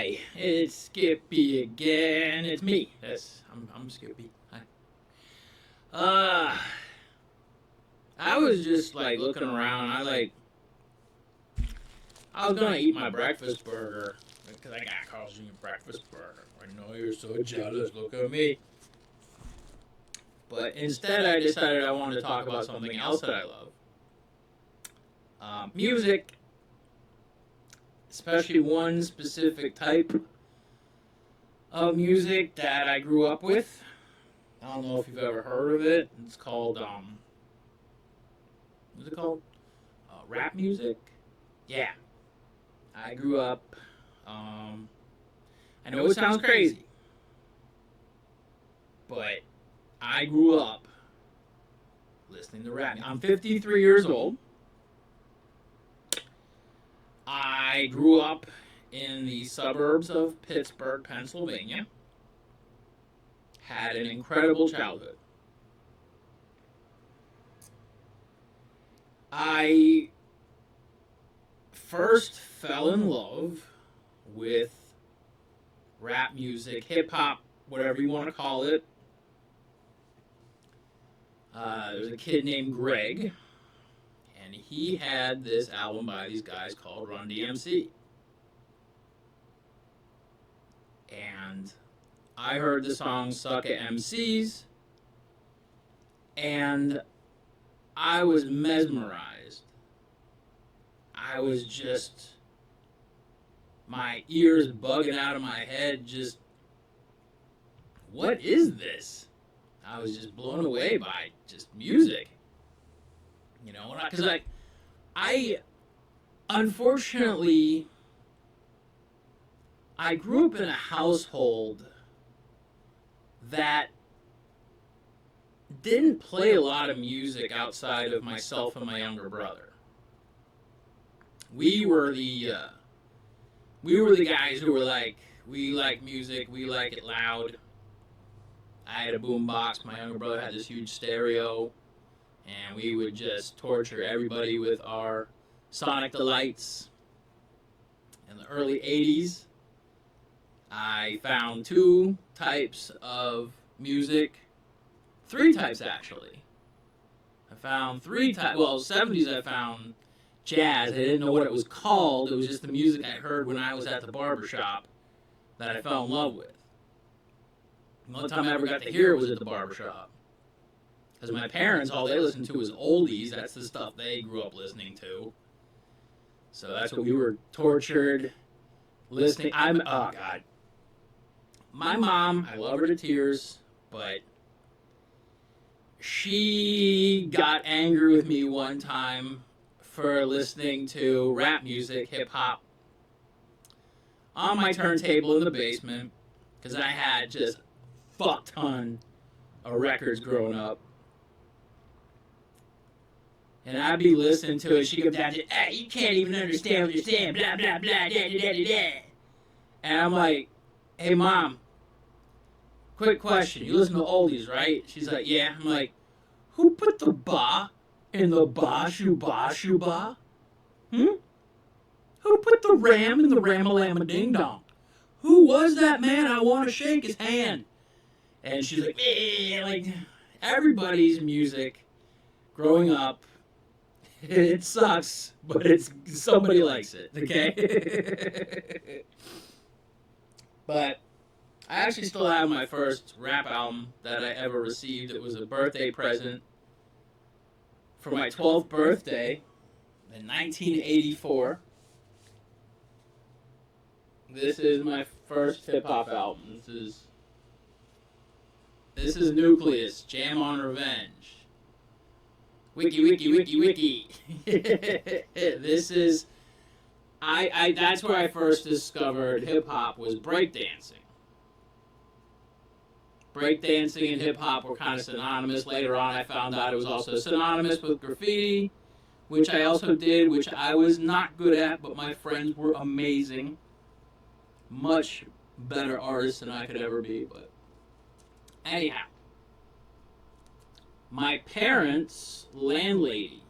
Hi, it's Skippy again. It's me. I'm Skippy. Hi. Uh, I was just like looking around. I was gonna eat my breakfast burger because I got calls on your breakfast burger. I know you're so jealous. Look at me. But instead, I decided I wanted to talk about something else that I love. Music, especially one specific type of music that I grew up with. I don't know if you've ever heard of it. It's called what's it called? Rap music. Yeah, I grew up. Um, I know it sounds crazy, but I grew up listening to rap. I'm 53 years old. I grew up in the suburbs of Pittsburgh, Pennsylvania. Had an incredible childhood. I first fell in love with rap music, hip hop, whatever you want to call it. There's a kid named Greg, and he had this album by these guys called Run DMC. And I heard the song Suck at MCs, and I was mesmerized. I was just, my ears bugging out of my head, just, what is this? I was just blown away by just music. You know, because I unfortunately, I grew up in a household that didn't play a lot of music outside of myself and my younger brother. We were the guys who were like, we like music, we like it loud. I had a boombox. My younger brother had this huge stereo, and we would just torture everybody with our Sonic Delights. In the early 80s, I found two types of music. Three types, actually. I found three types. Well, 70s I found jazz. I didn't know what it was called. It was just the music I heard when I was at the barbershop that I fell in love with. The only time I ever got to hear it was at the barbershop. Because my parents, all they listened to was oldies. That's the stuff they grew up listening to. So that's what we were tortured listening. Oh, God. My mom, I love her to tears, but she got angry with me one time for listening to rap music, hip-hop, on my turntable in the basement, because I had just fuck ton of records growing up. And I'd be listening to it, she'd come down to, hey, you can't even understand what you're saying, blah, blah, blah, da, da, da, da, da. And I'm like, hey, Mom, quick question, you listen to oldies, right? She's like, yeah. I'm like, who put the ba in the ba shoo ba shoo ba? Who put the ram in the ram-a-lam-a ding-dong? Who was that man? I want to shake his hand. And she's like, eh, like, everybody's music growing up, it sucks, but somebody likes it, okay? But I actually still have my first rap album that I ever received. It was a birthday present for my 12th birthday in 1984. This is my first hip-hop album. This is Nucleus, Jam on Revenge. Wiki, wiki, wiki, wiki. This is, that's where I first discovered hip-hop, was breakdancing. Breakdancing and hip-hop were kind of synonymous. Later on, I found out it was also synonymous with graffiti, which I also did, which I was not good at, but my friends were amazing. Much better artists than I could ever be, but anyhow. My parents' landlady,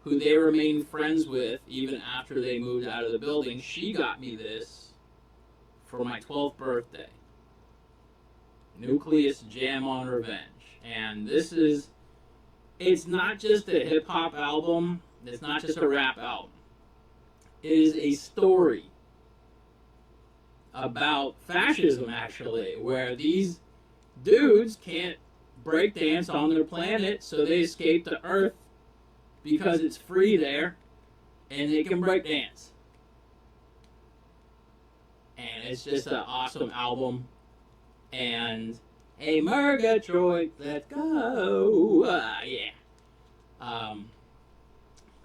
who they remained friends with even after they moved out of the building, she got me this for my 12th birthday. Nucleus Jam on Revenge. And this is, it's not just a hip hop album, it's not just a rap album. It is a story about fascism, actually, where these dudes can't break dance on their planet, so they escape to Earth because it's free there and they can break dance. And it's just an awesome album. And hey, Murgatroyd, let's go.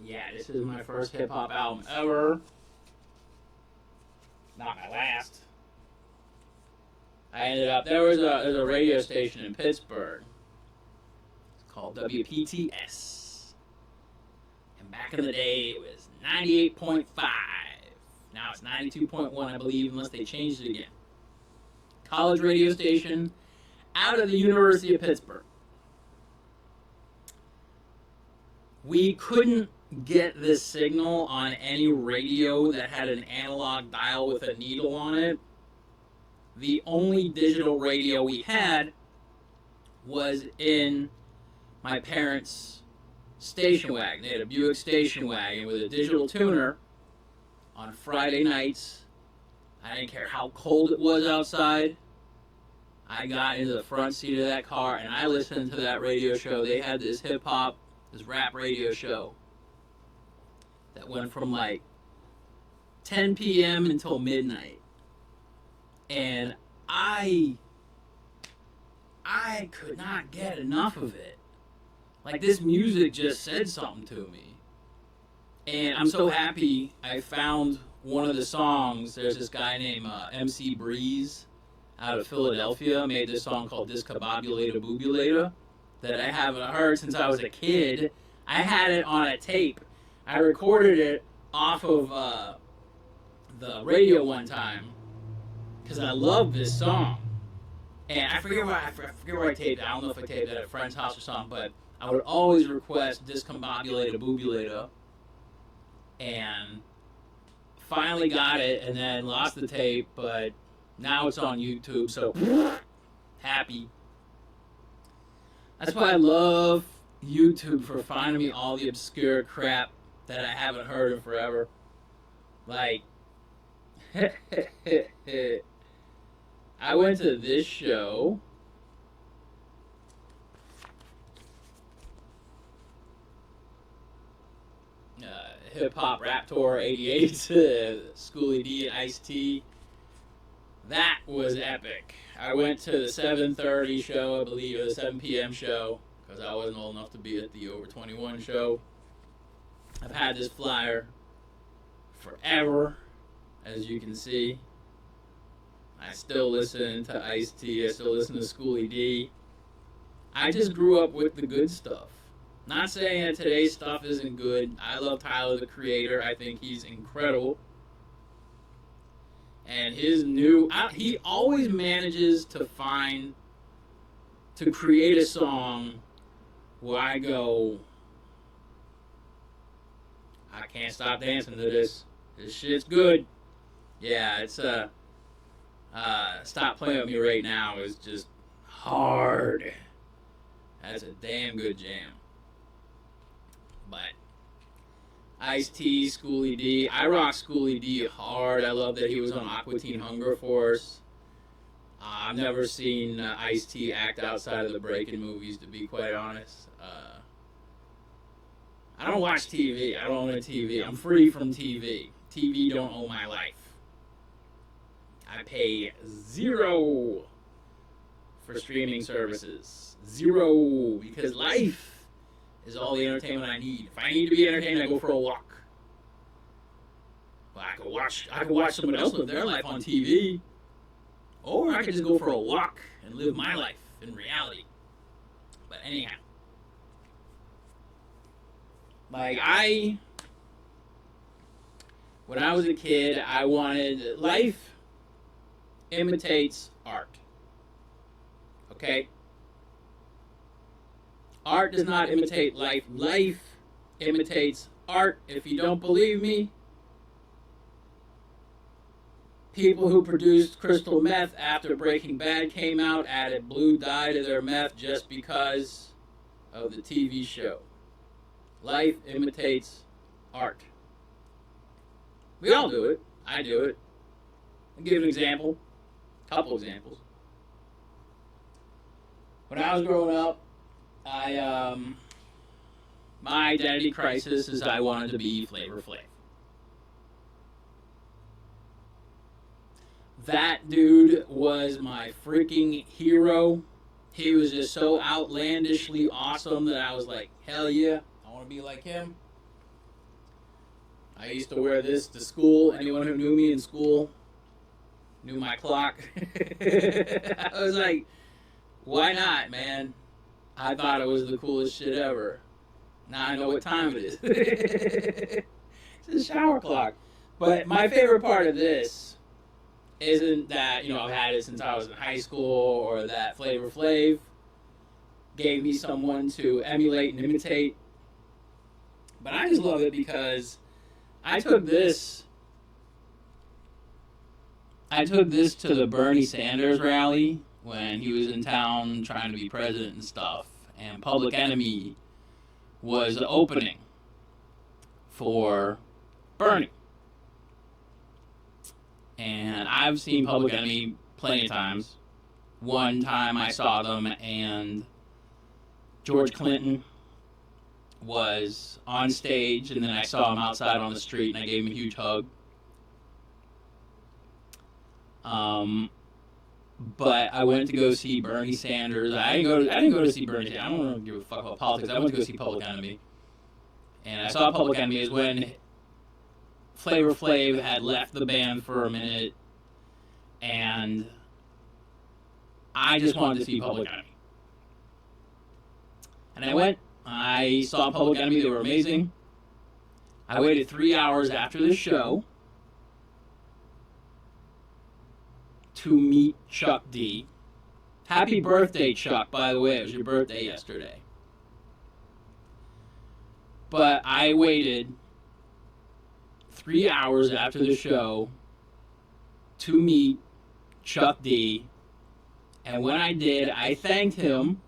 Yeah, this is my first hip hop album ever. Not my last. I ended up, there's a radio station in Pittsburgh. It's called WPTS. And back in the day, it was 98.5. Now it's 92.1, I believe, unless they changed it again. College radio station out of the University of Pittsburgh. We couldn't get this signal on any radio that had an analog dial with a needle on it. The only digital radio we had was in my parents' station wagon. They had a Buick station wagon with a digital tuner. On Friday nights, I didn't care how cold it was outside. I got into the front seat of that car and I listened to that radio show. They had this hip hop, this rap radio show that went from like 10 p.m. until midnight. And I could not get enough of it. Like, this music just said something to me. And I'm so happy I found one of the songs. There's this guy named MC Breeze out of Philadelphia, made this song called Discombobulator Boobulator that I haven't heard since I was a kid. I had it on a tape. I recorded it off of the radio one time because I love this song. And I forget where I taped it. I don't know if I taped it at a friend's house or something, but I would always request Discombobulator Boobulator. And finally got it, and then lost the tape, but now it's on YouTube, so happy. That's why I love YouTube, for finding me all the obscure crap that I haven't heard in forever. Like, I went to this show. Hip Hop Rap Tour 88, Schoolie D and Ice-T. That was epic. I went to the 7:30 show, I believe, or the 7 p.m. show, because I wasn't old enough to be at the over 21 show. I've had this flyer forever, as you can see. I still listen to Ice-T, I still listen to Schoolie D. I just grew up with the good stuff. Not saying that today's stuff isn't good. I love Tyler, the Creator. I think he's incredible. And his new... he always manages to create a song where I go, I can't stop dancing to this. This shit's good. Yeah, it's... Stop Playing With Me Right Now is just hard. That's a damn good jam. But Ice-T, Schoolie D. I rock Schoolie D hard. I love that he was on Aqua Teen Hunger Force. I've never seen Ice-T act outside of the Breaking movies, to be quite honest. I don't watch TV. I don't own a TV. I'm free from TV. TV don't own my life. I pay $0 for streaming services. $0, because life is all the entertainment I need. If I need to be entertained, I go for a walk. But I could watch someone else live their life on TV. Or I could just go for a walk and live my life in reality. But anyhow. Like, when I was a kid, I wanted... Life imitates art. Okay? Art does not imitate life. Life imitates art. If you don't believe me, People who produced crystal meth after Breaking Bad came out added blue dye to their meth just because of the TV show. Life imitates art. We all do it. I do it. I'll give an example. A couple examples. When I was growing up, my identity crisis is I wanted to be Flavor Flav. That dude was my freaking hero. He was just so outlandishly awesome that I was like, hell yeah, I want to be like him. I used to wear this to school. Anyone who knew me in school knew my clock. I was like, why not, man? I thought it was the coolest shit ever. Now I know what time it is. It's a shower clock. But my favorite part of this isn't that, I've had it since I was in high school, or that Flavor Flav gave me someone to emulate and imitate. But I just love it because I took this to the Bernie Sanders rally when he was in town trying to be president and stuff. And Public Enemy was the opening for Bernie. And I've seen Public Enemy plenty of times. One time I saw them and George Clinton was on stage, and then I saw him outside on the street, and I gave him a huge hug. But I went to go see Bernie Sanders. I didn't go to see Bernie Sanders. I don't really give a fuck about politics. I went to go see Public Enemy. And I saw Public Enemy is when Flavor Flav had left the band for a minute, and I just wanted to see Public Enemy. And I went. I saw Public Enemy. They were amazing. I waited 3 hours after the show to meet Chuck D. Happy birthday, Chuck, by the way. It was your birthday yesterday. But I waited 3 hours after the show to meet Chuck D. And when I did, I thanked him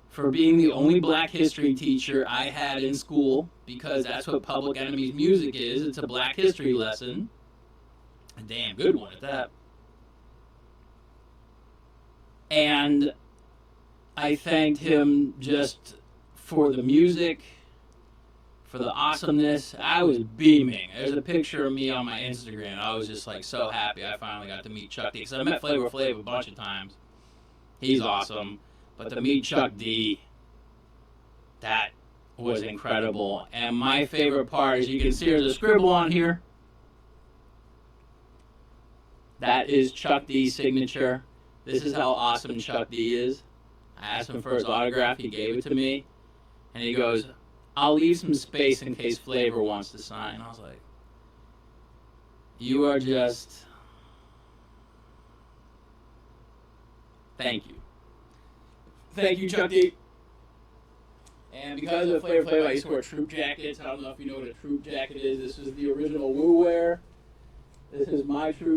for being the only Black history teacher I had in school, because that's what Public Enemy's music is. It's a Black history lesson. A damn good one at that. And I thanked him just for the music, for the awesomeness. I was beaming. There's a picture of me on my Instagram. I was just like so happy I finally got to meet Chuck D. Because I met Flavor Flav a bunch of times. He's awesome. But to meet Chuck D, that was incredible. And my favorite part, as you can see, there's a scribble on here. That is Chuck D's signature. This is how awesome Chuck D is. I asked him for his autograph. He gave it to me. And he goes, I'll leave some space in case Flavor wants to sign. I was like, you are just... Thank you. Thank you, Chuck D. And because of Flavor Flav, I used to wear troop jackets. I don't know if you know what a troop jacket is. This is the original Woo wear. This is my troop